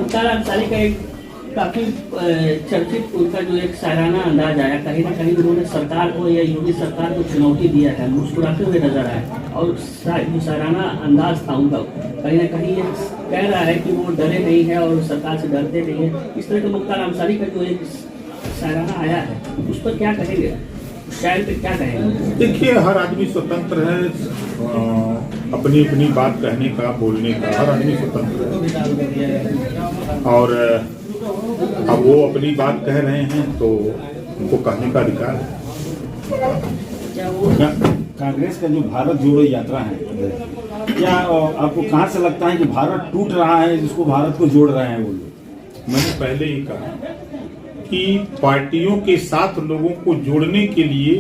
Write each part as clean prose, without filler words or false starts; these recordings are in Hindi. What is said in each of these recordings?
मुख्तार अंसारी का एक काफी चर्चित उनका जो एक शायराना अंदाज आया, कहीं ना कहीं उन्होंने सरकार को या योगी सरकार को चुनौती दिया है, मुस्कुराते हुए नजर आए और जो शायराना अंदाज था उनका कहीं ना कहीं ये कह रहा है कि वो डरे नहीं है और सरकार से डरते नहीं है। इस तरह का मुख्तार अंसारी का जो एक शायराना आया है उस पर क्या कहेंगे, शायर पे क्या कहेंगे? देखिए, हर आदमी स्वतंत्र है अपनी अपनी बात कहने का, बोलने का, हर आदमी स्वतंत्र है। और अब वो अपनी बात कह रहे हैं तो उनको कहने का अधिकार है। कांग्रेस का जो भारत जोड़ो यात्रा है, क्या आपको कहाँ से लगता है कि भारत टूट रहा है जिसको भारत को जोड़ रहे हैं वो लोग? मैंने पहले ही कहा कि पार्टियों के साथ लोगों को जोड़ने के लिए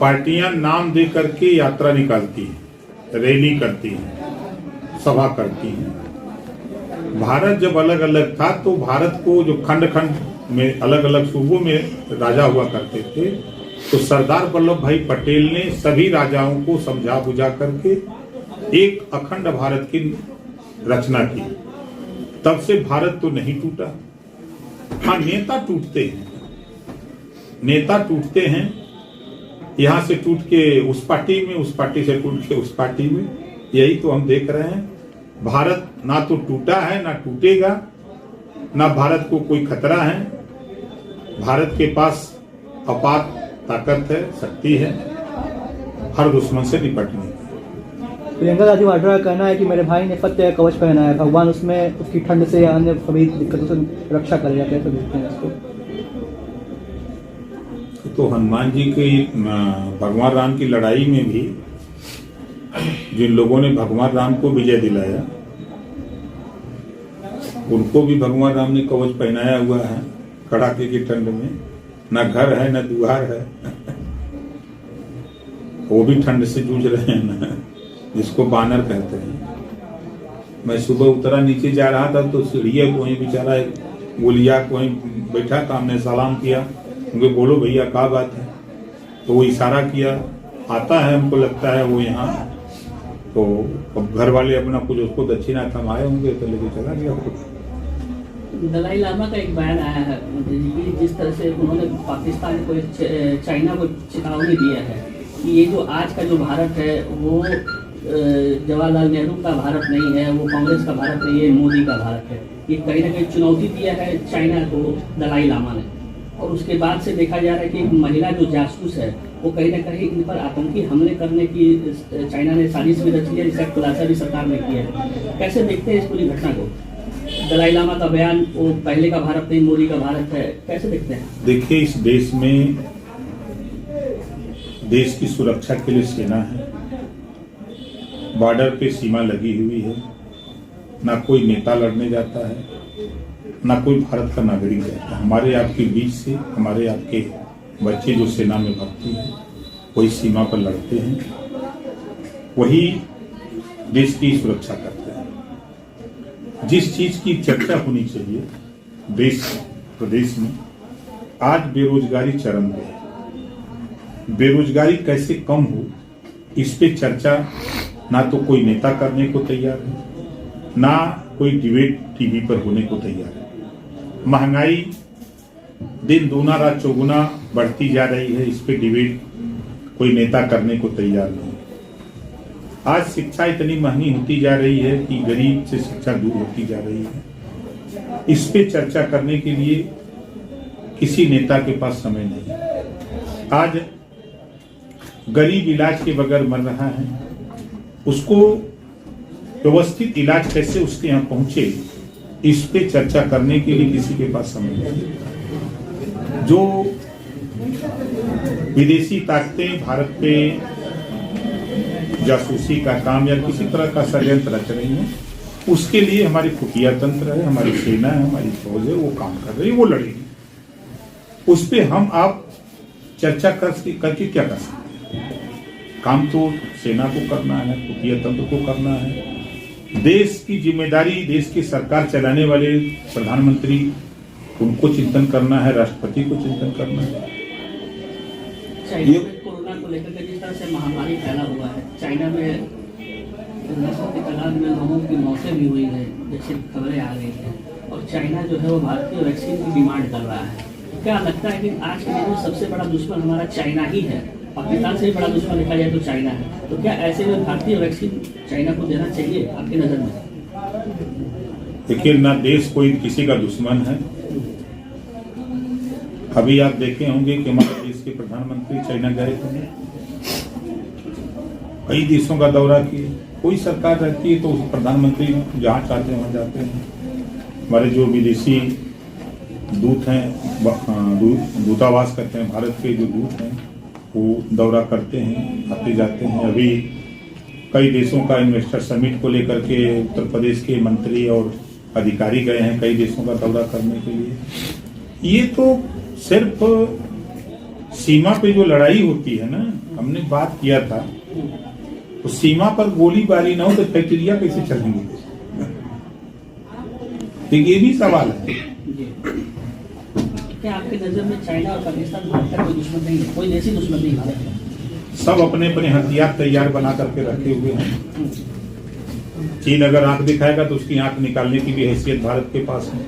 पार्टियां नाम दे करके यात्रा निकालती हैं, रैली करती हैं, सभा करती हैं। भारत जब अलग अलग था तो भारत को जो खंड खंड में अलग अलग सूबों में राजा हुआ करते थे, तो सरदार वल्लभ भाई पटेल ने सभी राजाओं को समझा बुझा करके एक अखंड भारत की रचना की। तब से भारत तो नहीं टूटा। हाँ, नेता टूटते हैं, नेता टूटते हैं, यहां से टूट के उस पार्टी में, उस पार्टी से टूट के उस पार्टी में। यही तो हम देख रहे हैं। भारत ना तो टूटा है, ना टूटेगा, ना भारत को कोई खतरा है। भारत के पास अपार ताकत है, शक्ति है हर दुश्मन से निपटने की। प्रियंका गांधी वाड्रा का कहना है कि मेरे भाई ने फतेह कवच पहना है, भगवान उसमें उसकी ठंड से या अन्य सभी दिक्कतों से रक्षा करेगा। कैसे देखते हैं इसको? तो हनुमान जी की भगवान राम की लड़ाई में भी जिन लोगों ने भगवान राम को विजय दिलाया, उनको भी भगवान राम ने कवच पहनाया हुआ है कड़ाके की ठंड में। न घर है न दुआर है वो भी ठंड से जूझ रहे हैं ना, जिसको बानर कहते हैं। मैं सुबह उतरा, नीचे जा रहा था तो सीढ़िया को वहीं बेचारा गोलिया को वहीं बैठा था, हमने सलाम किया, उनके बोलो भैया क्या बात है, तो वो इशारा किया, आता है, हमको लगता है वो यहाँ। तो अब घर वाले अपना कुछ उसको दक्षिणा थमाए होंगे तो लेके चला गया। दलाई लामा का एक बयान आया है कि जिस तरह से उन्होंने पाकिस्तान को, चाइना को चेतावनी दिया है कि ये जो आज का जो भारत है वो जवाहरलाल नेहरू का भारत नहीं है, वो कांग्रेस का भारत नहीं है, मोदी का भारत है। ये कहीं ना कहीं चुनौती दिया है चाइना को दलाई लामा ने। और उसके बाद से देखा जा रहा है कि एक महिला जो जासूस है वो कहीं ना कहीं इन पर आतंकी हमले करने की चाइना ने साजिश भी रची है, जिसका खुलासा भी सरकार ने किया है। कैसे देखते हैं इस पूरी घटना को? दलाई लामा का बयान, वो पहले का भारत नहीं मोदी का भारत है, कैसे देखते हैं? देखिए, इस देश में देश की सुरक्षा के लिए सेना है, बॉर्डर पे सीमा लगी हुई है, ना कोई नेता लड़ने जाता है, ना कोई भारत का नागरिक जाता है। हमारे आपके बीच से हमारे आपके बच्चे जो सेना में भर्ती है वही सीमा पर लड़ते हैं, वही देश की सुरक्षा करते हैं। जिस चीज की चर्चा होनी चाहिए देश प्रदेश में, आज बेरोजगारी चरम पे है। बेरोजगारी कैसे कम हो इस पे चर्चा ना तो कोई नेता करने को तैयार है, ना कोई डिबेट टीवी पर होने को तैयार है। महंगाई दिन दूना रात चौगुना बढ़ती जा रही है, इस पे डिबेट कोई नेता करने को तैयार नहीं। आज शिक्षा इतनी महंगी होती जा रही है कि गरीब से शिक्षा दूर होती जा रही है। इस पे चर्चा करने के लिए किसी नेता के पास समय नहीं। आज गरीब इलाज के बगैर मर रहा है, उसको व्यवस्थित इलाज कैसे उसके यहाँ पहुंचे, इस पे चर्चा करने के लिए किसी के पास समय नहीं। जो विदेशी ताकतें भारत पे जासूसी का काम या किसी तरह का षड्यंत्र रच रही हैं, उसके लिए हमारी खुफिया तंत्र है, हमारी सेना है, हमारी फौज है, वो काम कर रही है, वो लड़ेगी। उस पे हम आप चर्चा करके क्या कर सकते हैं? काम तो सेना को करना है, खुफिया तंत्र को करना है। देश की जिम्मेदारी देश की सरकार चलाने वाले प्रधानमंत्री, उनको चिंतन करना है, राष्ट्रपति को चिंतन करना है। चाइना में कोरोना को लेकर के जिस तरह से महामारी फैला हुआ है, चाइना में लाखों की तादाद में लोगों की मौतें भी हुई है, जैसे खबरें आ रही हैं, और चाइना जो है वो भारतीय वैक्सीन की डिमांड कर रहा है। क्या लगता है कि आज के दिन में सबसे बड़ा दुश्मन हमारा चाइना ही है? पाकिस्तान से भी बड़ा दुश्मन देखा जाए तो चाइना है, तो क्या ऐसे में भारतीय वैक्सीन चाइना को देना चाहिए आपकी नज़र में? देखिए, ना देश कोई किसी का दुश्मन है। अभी आप देखे होंगे कि हमारे देश के प्रधानमंत्री चाइना गए थे, कई देशों का दौरा किए। कोई सरकार रहती है तो उस प्रधानमंत्री जहाँ चाहते हैं वहाँ जाते हैं। हमारे जो विदेशी दूत हैं, दूतावास करते हैं, भारत के जो दूत हैं वो दौरा करते हैं, आते जाते हैं। अभी कई देशों का इन्वेस्टर समिट को लेकर के उत्तर प्रदेश के मंत्री और अधिकारी गए हैं कई देशों का दौरा करने के लिए। ये तो सिर्फ सीमा पे जो लड़ाई होती है ना, हमने बात किया था, तो सीमा पर गोलीबारी ना हो तो फैक्ट्रियां कैसे चलेंगी? तो ये भी सवाल है। क्या आपकी नजर में चाइना और पाकिस्तान भारत का कोई दुश्मन नहीं है, कोई देशी दुश्मन नहीं है? सब अपने अपने हथियार तैयार बना करके रखे हुए हैं। चीन अगर आंख दिखाएगा तो उसकी आंख निकालने की भी हैसियत भारत के पास है।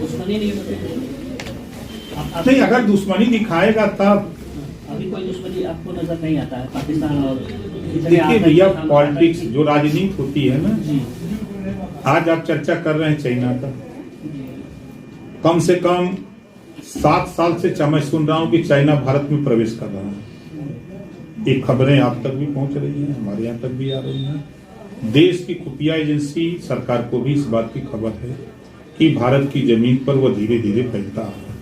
दुश्मनी नहीं नहीं, अगर दुश्मनी दिखाएगा तब। अभी कोई दुश्मनी आपको नजर नहीं आता है पाकिस्तान और? देखिए भैया, पॉलिटिक्स जो राजनीति होती है ना, आज आप चर्चा कर रहे हैं चाइना का, कम से कम 7 साल से मैं सुन रहा हूं कि चाइना भारत में प्रवेश कर रहा है। ये खबरें आप तक भी पहुंच रही हैं, हमारे यहाँ तक भी आ रही हैं। देश की खुफिया एजेंसी सरकार को भी इस बात की खबर है कि भारत की जमीन पर वह धीरे धीरे फैलता आ रहा है।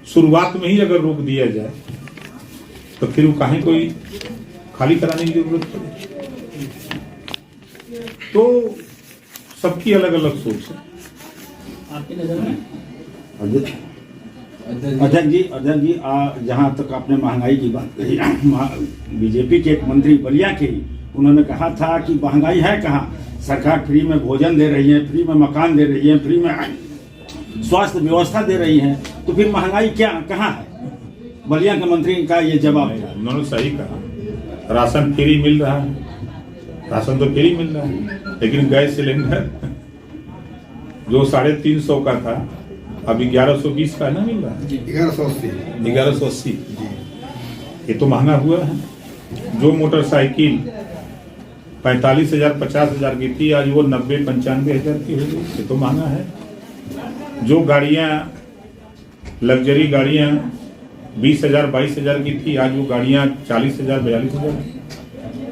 शुरुआत में ही अगर रोक दिया जाए तो फिर वो काहे कोई खाली कराने की जरूरत पड़े? तो सबकी अलग अलग सोच है। आपकी नजर में? अध्यक्ष जी, जहाँ तक आपने महंगाई की बात कही, बीजेपी के एक मंत्री बलिया के, उन्होंने कहा था कि महंगाई है कहाँ, सरकार फ्री में भोजन दे रही है, फ्री में मकान दे रही है, फ्री में स्वास्थ्य व्यवस्था दे रही है, तो फिर महंगाई क्या कहाँ है? बलिया के मंत्री का ये जवाब था। उन्होंने सही कहा, राशन फ्री मिल रहा है, राशन तो फ्री मिल रहा है, लेकिन गैस सिलेंडर जो 350 का था अभी 1120 का ना मिल रहा है, 1180। ये तो महंगा हुआ है। जो मोटरसाइकिल 45,000 50,000 की थी आज वो 90-95 हजार की हो गई, ये तो महंगा है। जो गाड़ियां लग्जरी गाड़ियां 20,000 22,000 की थी आज वो गाड़ियां 40,000 42,000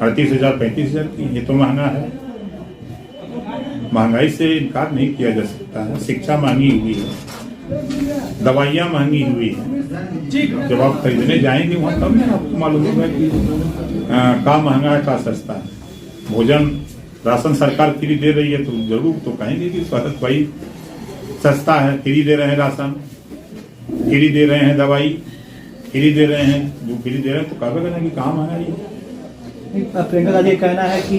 38,000 35,000 की, ये तो महंगा है। महंगाई से इनकार नहीं किया जा सकता है। शिक्षा महंगी हुई है, दवाइयाँ महंगी हुई है। जब आप खरीदने जाएंगे वहाँ तब ना आपको मालूम होगा कि का महंगा है का सस्ता है। भोजन राशन सरकार फ्री दे रही है तो जरूर तो कहेंगे कि स्वास्थ्य भाई सस्ता है, फ्री दे रहे हैं राशन, फ्री दे रहे हैं दवाई, फ्री दे रहे हैं, जो फ्री दे रहे हैं तो कहेगा ना कि कहाँ महंगाई है। प्रियंका गांधी का कहना है कि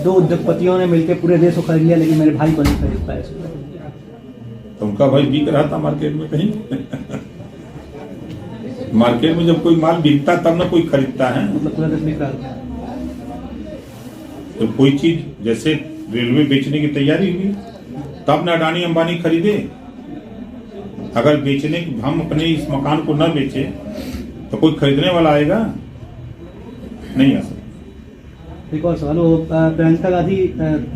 2 उद्योगपतियों ने मिलकर पूरे देश को खरीद लिया लेकिन मेरे भाई को नहीं खरीद पाए। तो उनका भाई बिक रहा था मार्केट में कहीं मार्केट में जब कोई माल बिकता तब ना कोई खरीदता है। मतलब पूरा देश बिक रहा था। तो कोई चीज जैसे रेलवे बेचने की तैयारी हुई तब ना अडानी अंबानी खरीदे। अगर बेचने हम अपने इस मकान को न बेचे तो कोई खरीदने वाला आएगा नहीं आ सकता। एक और सवाल, वो प्रियंका गांधी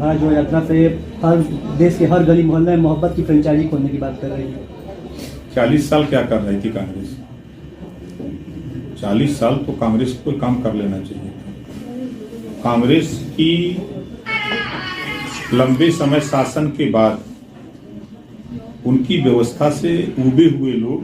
आज जो यात्रा पे हर देश के हर गली मोहल्ले में मोहब्बत की फ्रेंचाइजी खोलने की बात कर रही है। 40 साल क्या कर रही थी कांग्रेस? 40 साल तो कांग्रेस को कोई काम कर लेना चाहिए। कांग्रेस की लंबे समय शासन के बाद उनकी व्यवस्था से उबे हुए लोग